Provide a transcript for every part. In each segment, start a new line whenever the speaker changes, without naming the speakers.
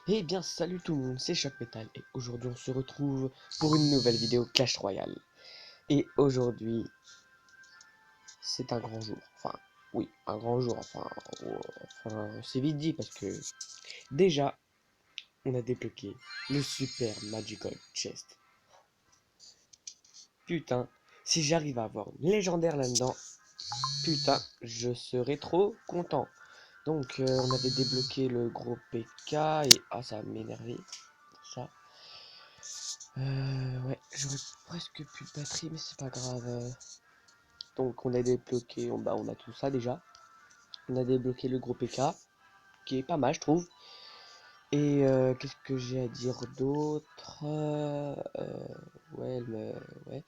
Eh bien, salut tout le monde, c'est Choc Metal et aujourd'hui on se retrouve pour une nouvelle vidéo Clash Royale. Et aujourd'hui, c'est un grand jour. Enfin, oui, un grand jour. C'est vite dit parce que déjà, on a débloqué le Super Magical Chest. Putain, si j'arrive à avoir une légendaire là-dedans, putain, je serais trop content. Donc, on avait débloqué le gros PK et ah, ça va m'énerver. Ça. Ouais, j'aurais presque plus de batterie, mais c'est pas grave. Donc on a débloqué, on a tout ça déjà. On a débloqué le gros PK, qui est pas mal, je trouve. Et qu'est-ce que j'ai à dire d'autre? Ouais, ouais.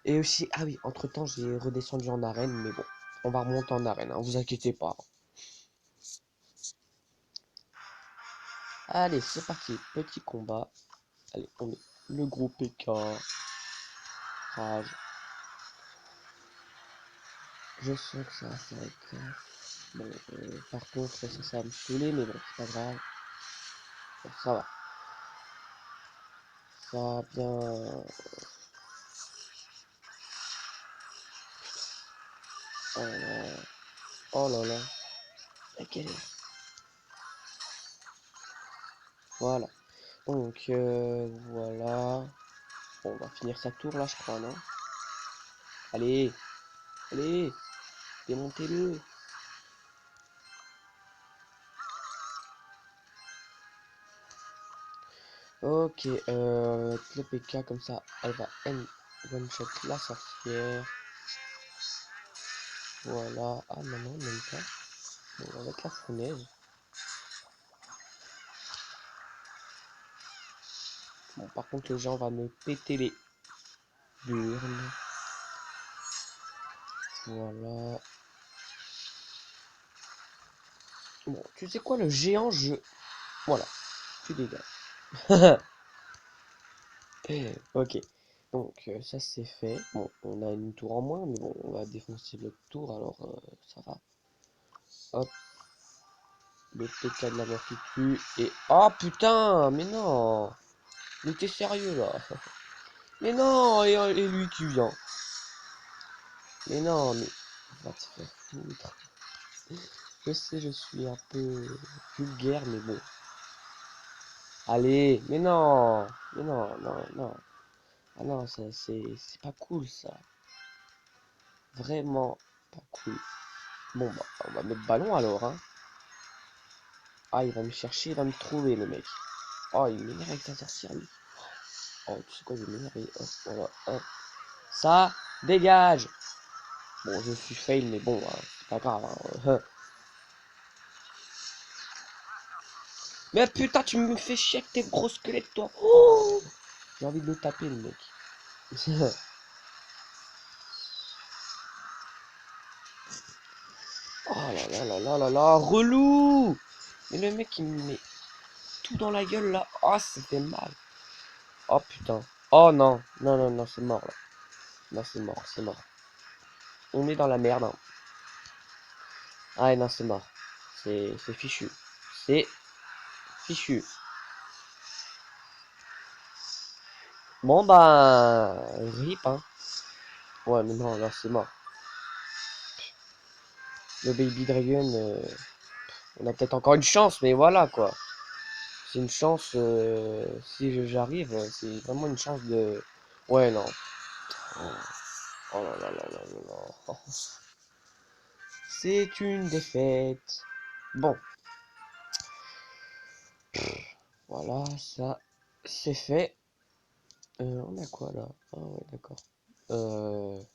Et aussi, ah oui, entre-temps, j'ai redescendu en arène, mais bon, on va remonter en arène, hein, vous inquiétez pas. Allez, c'est parti, petit combat. Allez, on met le gros PK, rage. Je sens que ça va faire éclat. Bon, par contre, ça va me saouler, mais bon, c'est pas grave. Bon, ça va. Ça va bien. Oh là là. Oh là là. La galère. Voilà. Donc, voilà. Bon, on va finir sa tour là, je crois, non? Allez. Allez. Démontez-le. Ok, avec le PK comme ça, elle va one shot la sorcière. Voilà. Ah non, non, même pas. Bon, on va mettre la fournaise. Bon, par contre, le gens va me péter les burnes. Voilà. Bon, tu sais quoi, le géant, voilà, tu dégages. Ok, donc ça c'est fait. Bon, on a une tour en moins, mais bon, on va défoncer l'autre tour, alors ça va. Hop, le PK de la mort qui tue, et... Oh putain, mais non. Mais t'es sérieux là? Mais non, et lui qui vient. Mais non, mais... Va te faire foutre. Je sais, je suis un peu vulgaire, mais bon. Allez, mais non. Mais non, non, non. Ah non, ça c'est pas cool ça. Vraiment pas cool. Bon bah on va mettre ballon alors hein. Ah il va me chercher, il va me trouver le mec. Oh il m'énerve avec sa sorcière lui. Oh tu sais quoi je vais m'énerver. Hop voilà hop. Ça dégage. Bon je suis fail mais bon c'est pas grave hein. Mais putain tu me fais chier avec tes gros squelettes toi. Oh j'ai envie de le taper le mec. Oh là là là là là là relou. Mais le mec il me met tout dans la gueule là. Oh ça fait mal. Oh putain. Oh non. Non, non, non, c'est mort là. Non, c'est mort, c'est mort. On est dans la merde. Hein. Ah non, c'est mort. C'est fichu. C'est fichu. Bon bah... RIP hein. Ouais mais non, là c'est mort. Le Baby Dragon... on a peut-être encore une chance, mais voilà quoi. C'est une chance... si j'arrive, c'est vraiment une chance de... Ouais non. Oh, oh là là là là là là. Oh. C'est une défaite. Bon. Voilà, ça c'est fait. On a quoi là? Ah ouais, d'accord. On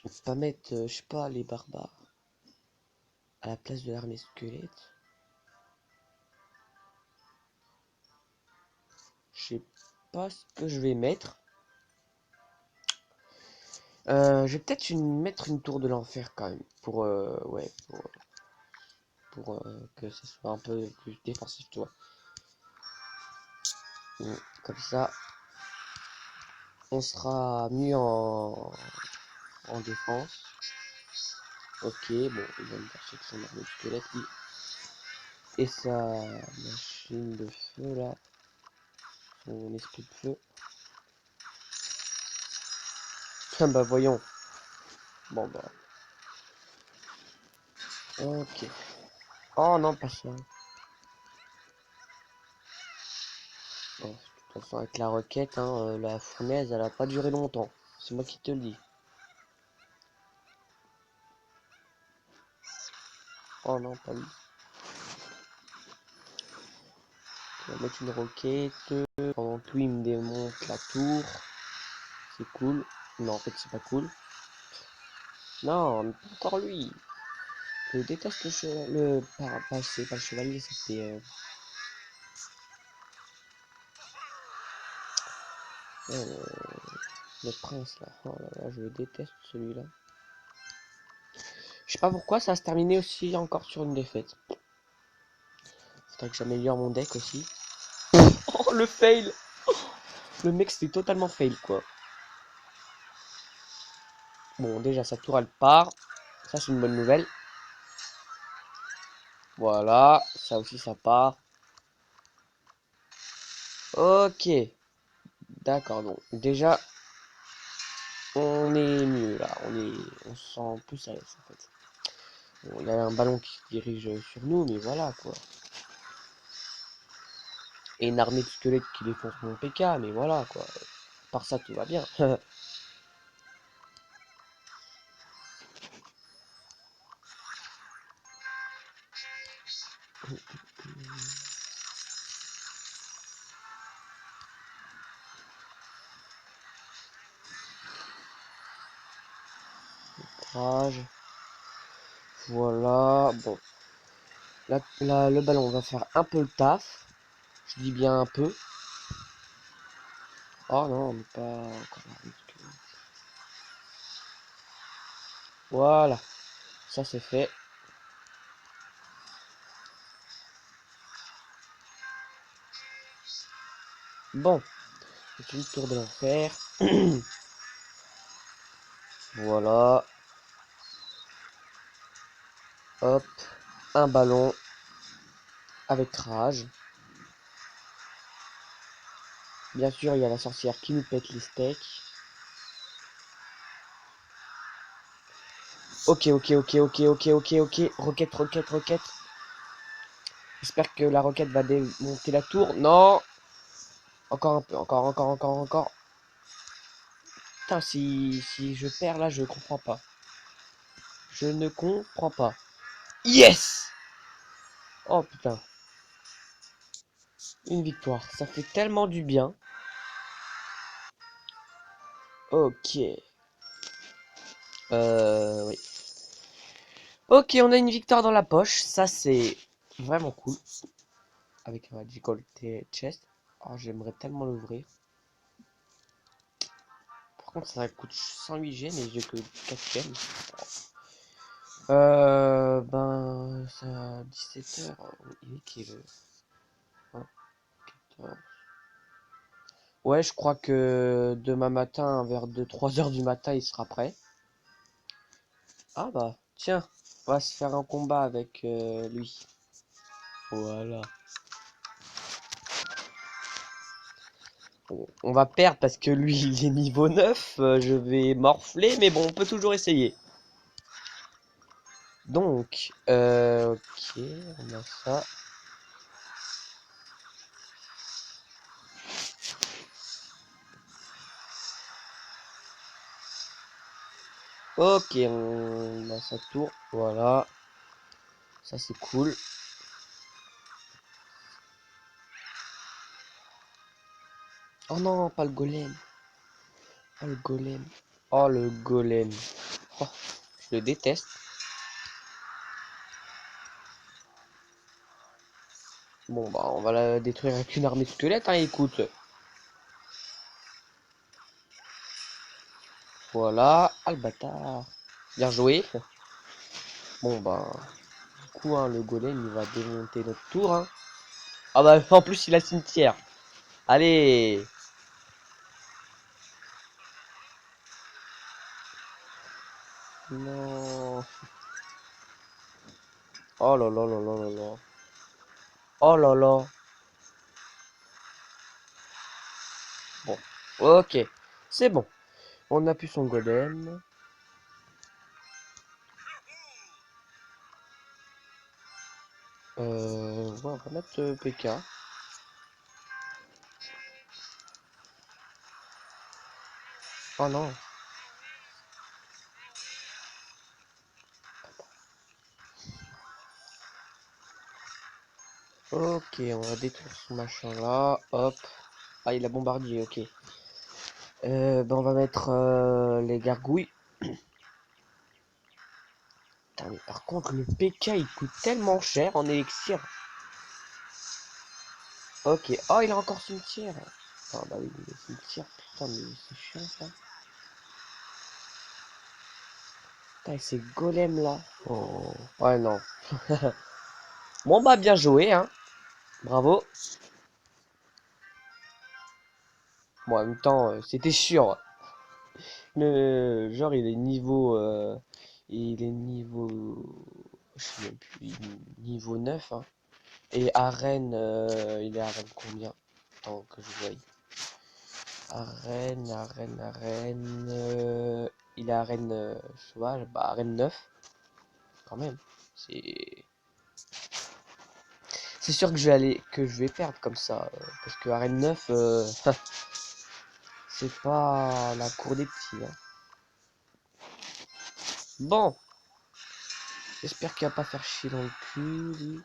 peut pas mettre, je sais pas, les barbares à la place de l'armée squelette. Je sais pas ce que je vais mettre. Je vais peut-être mettre une tour de l'enfer quand même. Pour, ouais, pour que ça soit un peu plus défensif, tu vois. Comme ça, on sera mieux en défense. Ok, bon, il va me chercher son armée squelette, lui. Et sa machine de feu là, son esprit de feu. Ah bah voyons. Bon bah. Ok. Oh non, pas ça. Bon, de toute façon, avec la roquette, hein, la fournaise, elle a pas duré longtemps. C'est moi qui te le dis. Oh non, pas lui. On va mettre une roquette. Pendant que lui, il me démonte la tour. C'est cool. Non, en fait, c'est pas cool. Non, mais pas encore lui. Je déteste le cheval. C'est pas le chevalier, c'était euh, le prince là. Oh là là, je le déteste celui-là. Je sais pas pourquoi ça va se terminer aussi encore sur une défaite. Faudrait que j'améliore mon deck aussi. Oh le fail! Le mec c'était totalement fail quoi. Bon déjà sa tour elle part. Ça c'est une bonne nouvelle. Voilà, ça aussi ça part. Ok. D'accord, donc déjà on est mieux là. On se sent plus à l'aise en fait. Bon, il y a un ballon qui se dirige sur nous, mais voilà quoi. Et une armée de squelettes qui défonce mon PK, mais voilà quoi. Par ça tout va bien. Rage. Voilà. Bon. Là, le ballon va faire un peu le taf. Je dis bien un peu. Oh non, mais pas encore un risque. Voilà. Ça c'est fait. Bon. C'est une tour de l'enfer. Voilà. Hop. Un ballon avec rage. Bien sûr, il y a la sorcière qui nous pète les steaks. Ok, ok, ok, ok, ok, ok, ok. Roquette, roquette, roquette. J'espère que la roquette va démonter la tour. Non. Encore un peu, encore, encore, encore, encore. Putain, si je perds là, je comprends pas. Je ne comprends pas. Yes! Oh putain. Une victoire. Ça fait tellement du bien. Ok. Oui. Ok, on a une victoire dans la poche. Ça, c'est vraiment cool. Avec un Magical Chest. Oh, j'aimerais tellement l'ouvrir. Par contre, ça coûte 108 G, mais j'ai que 4 gemmes. Ben, ça a 17 heures. Il est qui est le 14. Ouais, je crois que demain matin, vers 2-3 heures du matin, il sera prêt. Ah bah, tiens, on va se faire un combat avec lui. Voilà. Bon, on va perdre parce que lui, il est niveau 9. Je vais morfler, mais bon, on peut toujours essayer. Donc, ok, on a ça. Ok, on a sa tour. Voilà. Ça, c'est cool. Oh non, pas le golem. Oh, le golem. Oh, le golem. Oh, je le déteste. Bon, bah, on va la détruire avec une armée de squelettes, hein, écoute. Voilà. Ah, le bâtard. Bien joué. Bon, bah, du coup, hein, le golem, il va démonter notre tour, hein. Ah, bah, en plus, il a cimetière. Allez. Non. Oh là là là là là là. Oh là là. Bon. Ok. C'est bon. On a pu son golem. Ouais, on va mettre PK. Oh non. Ok, on va détruire ce machin là. Hop. Ah, il a bombardier, ok. Ben on va mettre les gargouilles. Putain, mais par contre, le PK il coûte tellement cher en élixir. Ok. Oh, il a encore cimetière. Ah bah oui, le cimetière. Putain, mais c'est chiant ça. Putain, et ces golems là. Oh. Ouais, non. Bon bah, bien joué, hein. Bravo. Bon, en même temps, c'était sûr. Genre, il est niveau. Il est niveau. Je sais même plus. Niveau 9, hein. Et arène. Il est arène combien? Attends que je voie. Arène. Il est arène sauvage. Bah, arène 9. Quand même. C'est. C'est sûr que je vais perdre comme ça. Parce que arène 9, c'est pas la cour des petits, hein. Bon. J'espère qu'il va pas faire chier dans le cul, lui.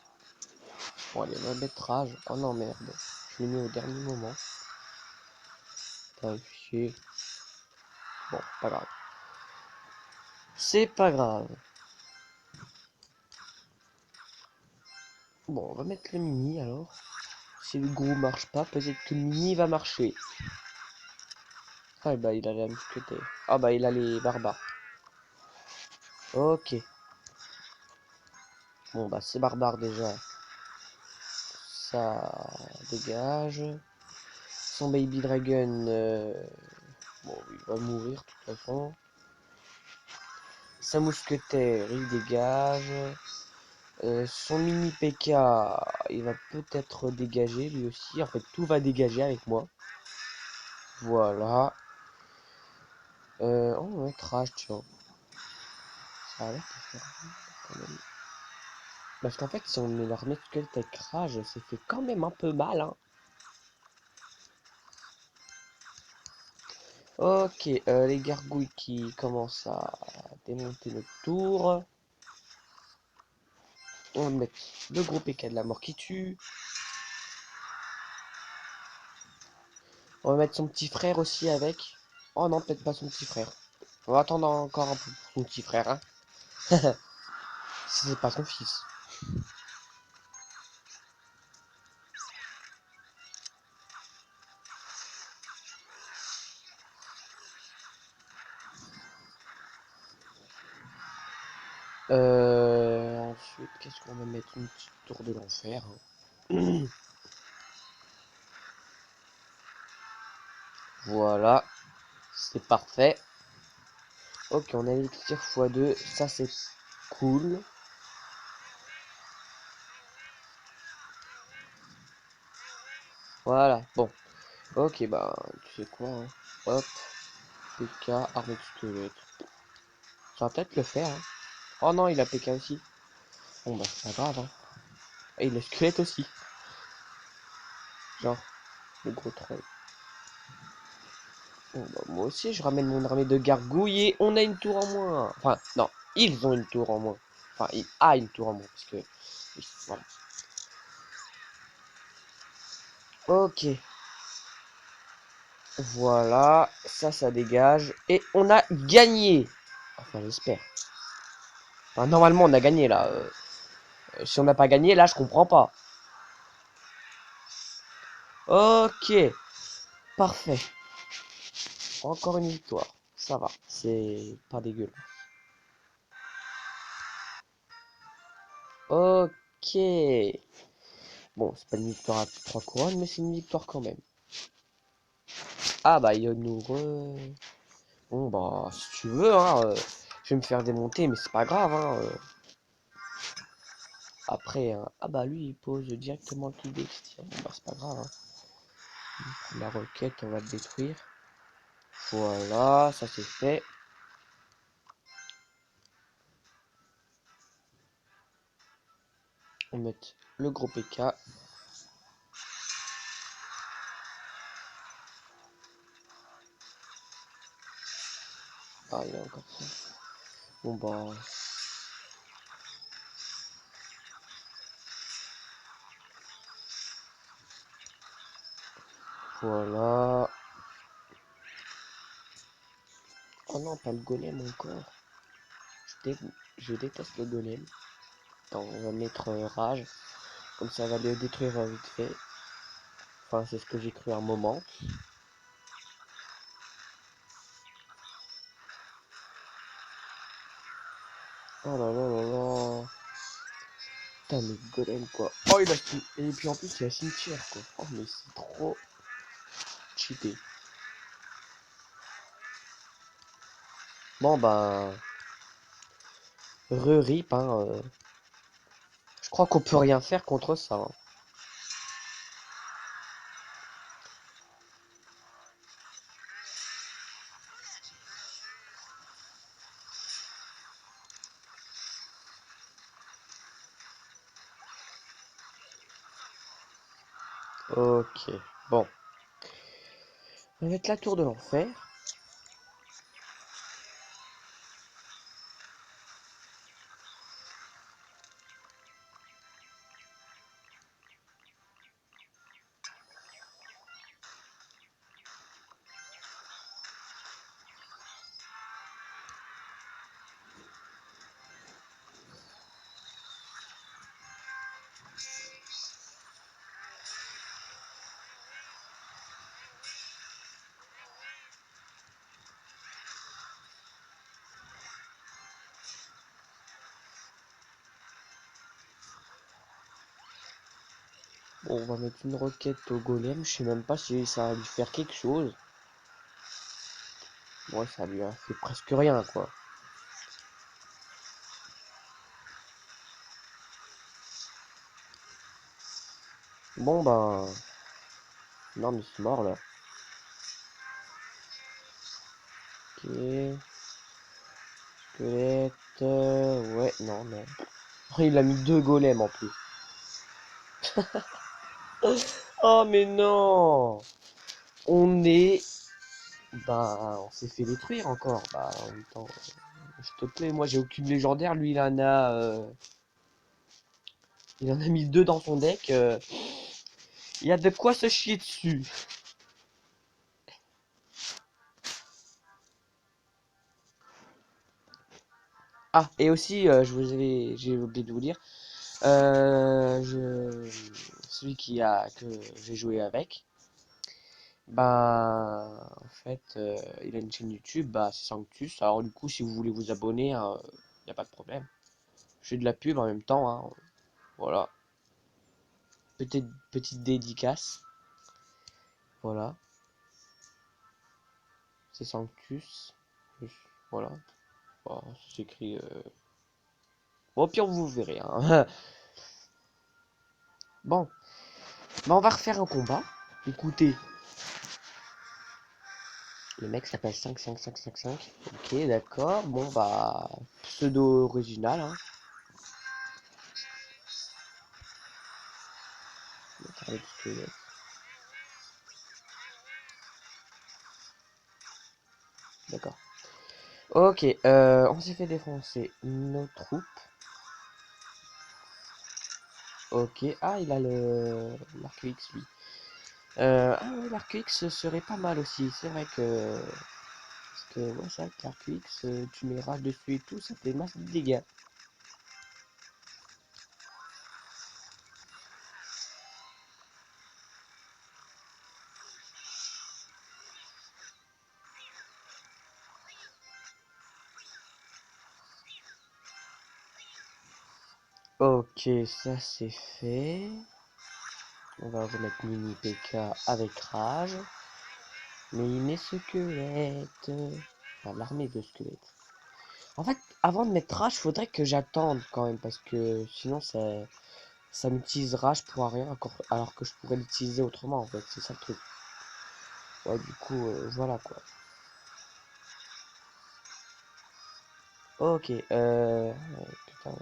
Bon, allez, on va mettre rage. Oh non, merde. Je l'ai mis au dernier moment. Putain, chier. Bon, pas grave. C'est pas grave. Bon, on va mettre le mini alors. Si le gros marche pas, peut-être que le mini va marcher. Ah bah il a la mousquetaire. Ah bah il a les barbares. Ok. Bon bah c'est barbare déjà. Ça dégage. Son baby dragon. Bon, il va mourir de toute façon. Sa mousquetaire, il dégage. Son mini PK, il va peut-être dégager lui aussi. En fait, tout va dégager avec moi. Voilà. Oh, ouais, trash, tiens. Ça a l'air de faire quand même. Parce qu'en fait, si on met l'armée de squelette avec rage, ça fait quand même un peu mal, hein. Ok, les gargouilles qui commencent à démonter notre tour. On va mettre le gros PK de la mort qui tue. On va mettre son petit frère aussi avec. Oh non, peut-être pas son petit frère. On va attendre encore un peu pour son petit frère, hein. Si c'est pas son fils. Ensuite, qu'est-ce qu'on va mettre? Une petite tour de l'enfer, hein. Voilà, c'est parfait. Ok, on a l'élixir x2, ça c'est cool. Voilà, bon. Ok, bah, tu sais quoi, hein. Hop, PK, armée de squelette. Ça va peut-être le faire, hein. Oh non, il a PK aussi. Bon bah, c'est pas grave, hein. Et il a squelette aussi. Genre, le gros troll. Bon bah, moi aussi, je ramène mon armée de gargouilles et on a une tour en moins. Enfin, non, ils ont une tour en moins. Enfin, il a une tour en moins, parce que... Oui, voilà. Ok. Voilà, ça dégage. Et on a gagné. Enfin, j'espère. Enfin, normalement, on a gagné, là. Si on n'a pas gagné, là, je comprends pas. Ok. Parfait. Encore une victoire. Ça va. C'est pas dégueulasse. Ok. Bon, c'est pas une victoire à 3 couronnes, mais c'est une victoire quand même. Ah, bah, il nous re... Bon, bah, si tu veux, hein. Je vais me faire démonter, mais c'est pas grave, hein. après, hein. Ah bah lui il pose directement le clic d'extire. Bon bah c'est pas grave, hein. La roquette on va le détruire. Voilà, ça c'est fait. On met le gros PK. Ah il y a encore ça. Bon bah. Voilà. Oh non, pas le golem encore. Je déteste le golem. Attends, on va mettre rage. Comme ça, on va le détruire vite fait. Enfin, c'est ce que j'ai cru à un moment. Oh là là là là. Putain, mais golem quoi. Oh, il a et puis en plus, il y a cimetière quoi. Oh, mais c'est trop cheaté. Bon, bah. Re-rip, hein. Je crois qu'on peut rien faire contre ça, hein. Ok. Bon. On va mettre la tour de l'enfer. Bon, on va mettre une roquette au golem. Je sais même pas si ça va lui faire quelque chose. Bon, ça lui a fait presque rien, quoi. Bon, bah... Non, mais c'est mort, là. Ok. Squelette... Ouais, non, non. Oh, il a mis deux golems, en plus. Oh, mais non! On est... Bah, on s'est fait détruire encore. Bah, en même temps... S'il te plaît, moi, j'ai aucune légendaire. Lui, il en a... Il en a mis deux dans son deck. Il y a de quoi se chier dessus. Ah, et aussi, j'ai oublié de vous dire, celui que j'ai joué avec, bah, en fait, il a une chaîne YouTube, bah, c'est Sanctus. Alors du coup, si vous voulez vous abonner, il n'y a pas de problème. Je fais de la pub en même temps, hein, voilà. Petite dédicace, voilà. C'est Sanctus, voilà. Bon, ça s'écrit. Bon, au pire, vous verrez, hein. Bon, bah, on va refaire un combat. Écoutez, le mec s'appelle 55555. Ok, d'accord. Bon, bah, pseudo original, hein. Avec squelette. D'accord. Ok, on s'est fait défoncer nos troupes. Ok, ah, il a le l'arc X, lui. Ah ouais, l'arc X serait pas mal aussi. C'est vrai que... Parce que, ouais, c'est vrai que l'arc X, tu mets rage dessus et tout, ça fait masse de dégâts. Ok, ça c'est fait. On va remettre Mini PK avec rage. Mais il met squelette. Enfin, l'armée de squelettes. En fait, avant de mettre rage, faudrait que j'attende quand même. Parce que sinon, ça. Ça m'utilise rage pour rien, alors que je pourrais l'utiliser autrement, en fait. C'est ça le truc. Ouais, du coup, voilà, quoi. Ok, putain,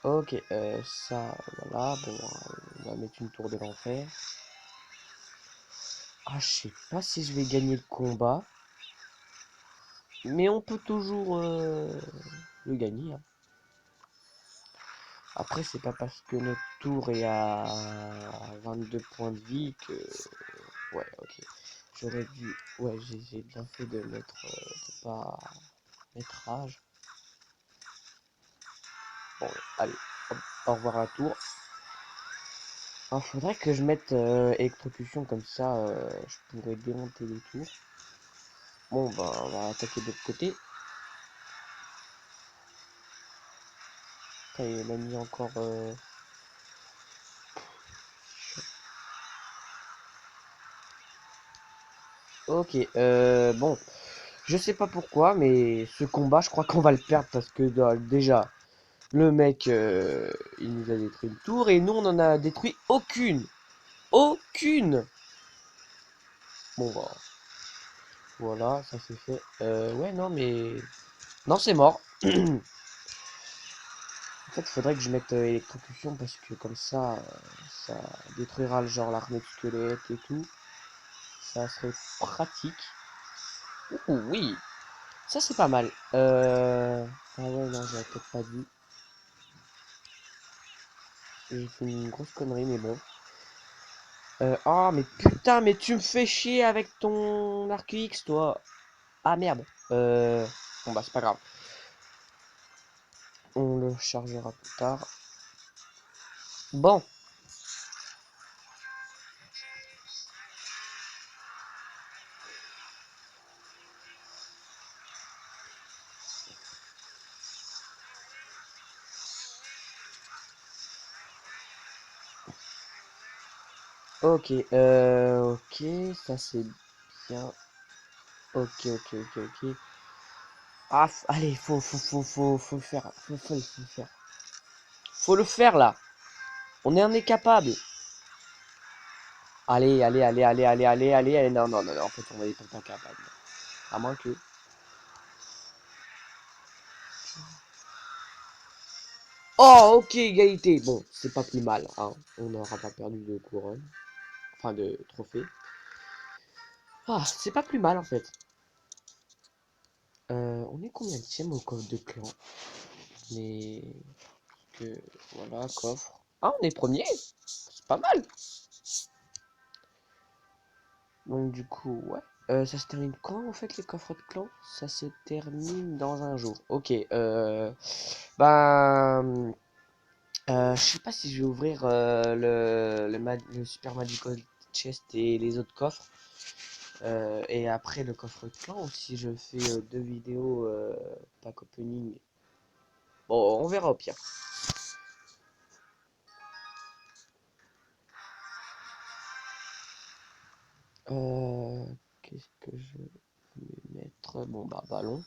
ok, ça, voilà, bon, on va mettre une tour de l'enfer. Ah, je sais pas si je vais gagner le combat, mais on peut toujours le gagner, hein. Après, c'est pas parce que notre tour est à 22 points de vie que... Ouais, ok. J'aurais dû... Ouais, j'ai bien fait de mettre... de pas mettre rage. Bon, allez, hop, au revoir la tour. Alors, faudrait que je mette électrocution, comme ça, je pourrais démonter les tours. Bon, bah, on va attaquer de l'autre côté. Putain, il m'a mis encore... Ok, bon. Je sais pas pourquoi, mais ce combat, je crois qu'on va le perdre parce que déjà, le mec, il nous a détruit une tour et nous, on en a détruit aucune. Aucune! Bon, bah, voilà, ça c'est fait. Ouais, non, mais... Non, c'est mort. En fait, il faudrait que je mette électrocution parce que comme ça détruira le genre l'armée de squelettes et tout. Ça serait pratique. Ouh, oui! Ça, c'est pas mal. Ah ouais, non, j'avais peut-être pas dû. J'ai fait une grosse connerie, mais bon. Ah, mais putain, mais tu me fais chier avec ton arc X, toi. Ah, merde. Bon, bah, c'est pas grave. On le chargera plus tard. Bon. Ok, ok, ça c'est bien. Ok, ok, ok, ok. Ah, allez, faut le faire. Faut le faire. Faut le faire, là. On est incapable. Allez, allez, allez, allez, allez, allez, allez, allez. Non, non, non, non, en fait, on est pas incapable. À moins que... Oh, ok, égalité. Bon, c'est pas plus mal, hein. On n'aura pas perdu de couronne. Enfin, de trophée. Ah, c'est pas plus mal, en fait. On est combien de au coffre de clan? Mais... Que... Voilà, coffre. Ah, on est premier. C'est pas mal. Donc, du coup, ouais. Ça se termine quand, en fait, les coffres de clan? Ça se termine dans un jour. Ok, Ben... je sais pas si je vais ouvrir le Super Magical Chest et les autres coffres. Et après le coffre clan, ou si je fais deux vidéos pack opening. Bon, on verra au pire. Euh, Qu'est-ce que je vais mettre? Bon, bah, ballon.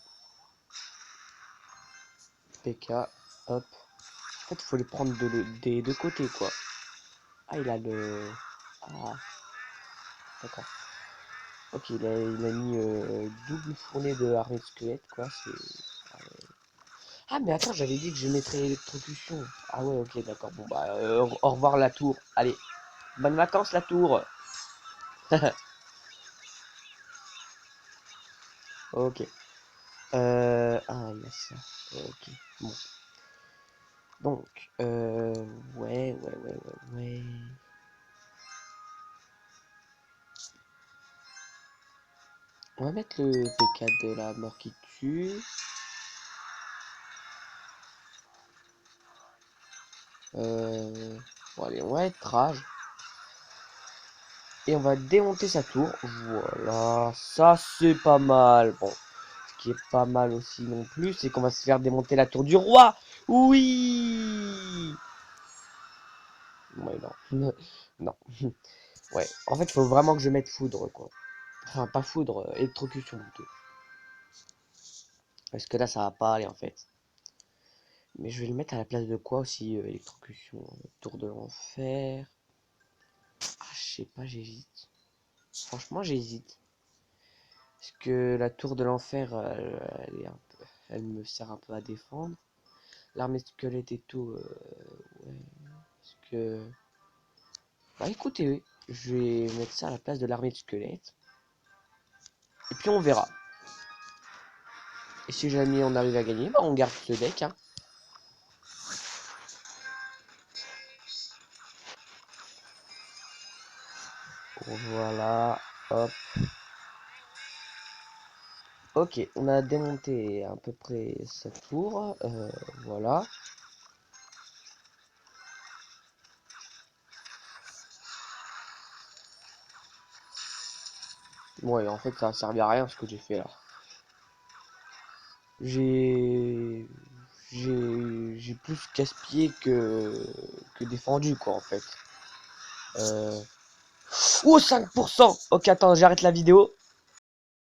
PK. Hop. En fait, il faut les prendre des deux côtés, quoi. Ah, il a le... Ah, d'accord. Ok, il a mis double fournée de armée de squelette, quoi. C'est... Ah, ouais. Ah, mais attends, j'avais dit que je mettrais électrocution. Ah ouais, ok, d'accord. Bon, bah, au revoir la tour. Allez, bonnes vacances la tour. Ok. Ah, il y a ça. Ok. Bon. Donc, ouais, ouais, ouais, ouais, ouais. On va mettre le PK de la mort qui tue. Bon, allez, on va être rage. Et on va démonter sa tour. Voilà, ça c'est pas mal. Bon, ce qui est pas mal aussi non plus, c'est qu'on va se faire démonter la tour du roi. Oui. Ouais, non. Non. Ouais, en fait, il faut vraiment que je mette foudre, quoi. Enfin, pas foudre, électrocution plutôt. Parce que là, ça va pas aller en fait. Mais je vais le mettre à la place de quoi aussi, électrocution, tour de l'enfer. Ah, je sais pas, j'hésite. Franchement, j'hésite. Parce que la tour de l'enfer, elle me sert un peu à défendre. L'armée de squelette et tout, ouais. Parce que... Bah écoutez, oui, je vais mettre ça à la place de l'armée de squelette. Et puis on verra. Et si jamais on arrive à gagner, bah on garde ce deck, hein. Voilà, hop. Ok, on a démonté à peu près cette tour, voilà. Ouais, en fait, ça a servi à rien ce que j'ai fait là. J'ai... J'ai plus casse-pied que défendu, quoi, en fait. Euh... Oh, 5%! Ok, attends, j'arrête la vidéo.